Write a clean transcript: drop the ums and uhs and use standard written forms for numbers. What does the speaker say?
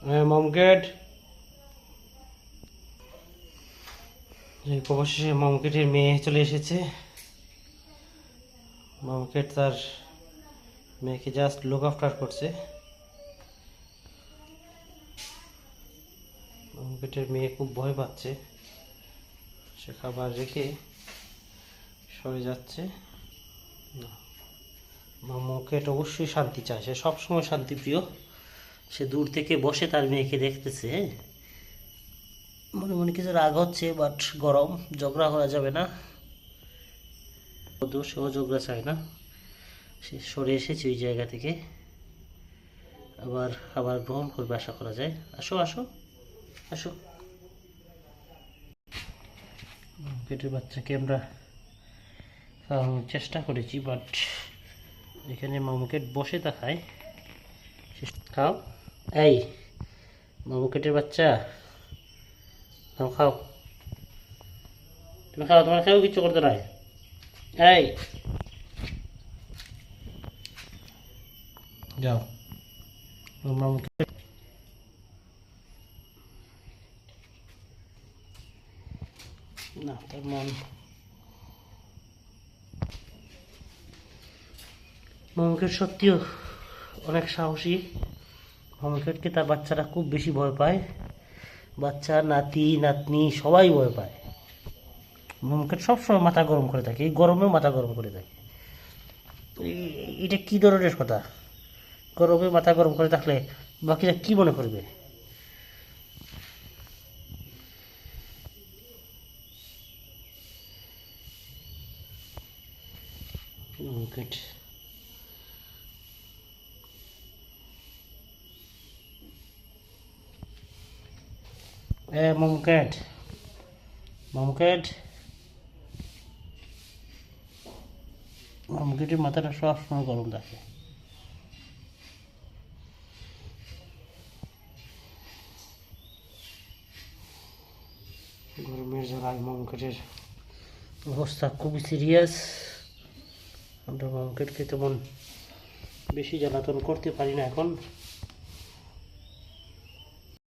মমকেট অবশেষে মমকেটের মেয়ে চলে এসেছে। মমকেট তার মেয়েকে জাস্ট লুক আফটার করছে। মমকেটের মেয়ে খুব ভয় পাচ্ছে, সে খাবার রেখে সরে যাচ্ছে। মমকেট অবশ্যই শান্তি চায়, সে সবসময় শান্তিপ্রিয়। সে দূর থেকে বসে তার মেয়েকে দেখতেছে, মনে মনে কিছু রাগ হচ্ছে, বাট গরম, ঝগড়া করা যাবে না। সেও ঝগড়া চায় না, সে সরে এসেছে ওই জায়গা থেকে। আবার খাবার গ্রহণ করবে আশা করা যায়। আসো আসো আসো। পেটের বাচ্চাকে আমরা খাওয়ানোর চেষ্টা করেছি, বাট এখানে মামুকেট বসে তা খায়। খাও, এই মামুকেটের বাচ্চা, খাও খাও, তুমি খাও, তোমার খাও, কিচ্ছু করতে নাই। এই যাও মামুকেট। না, তার মন। মামুকেট সত্যিও অনেক সাহসী। মামুকেটকে তার বাচ্চারা খুব বেশি ভয় পায়, বাচ্চা নাতি নাতনি সবাই ভয় পায়। মামুকেট সবসময় মাথা গরম করে থাকে, এই গরমেও মাথা গরম করে থাকে। এটা কি ধরনের কথা? গরমে মাথা গরম করে থাকলে বাকিরা কি মনে করবে? মামুকেট মামুকেট মামুকেট মামুকেটের মাথাটা সবসময় গরম থাকে। গরমের জ্বালায় মামুকেটের অবস্থা খুবই সিরিয়াস। আমরা মামুকেটকে তেমন বেশি জ্বালাতন করতে পারি না এখন।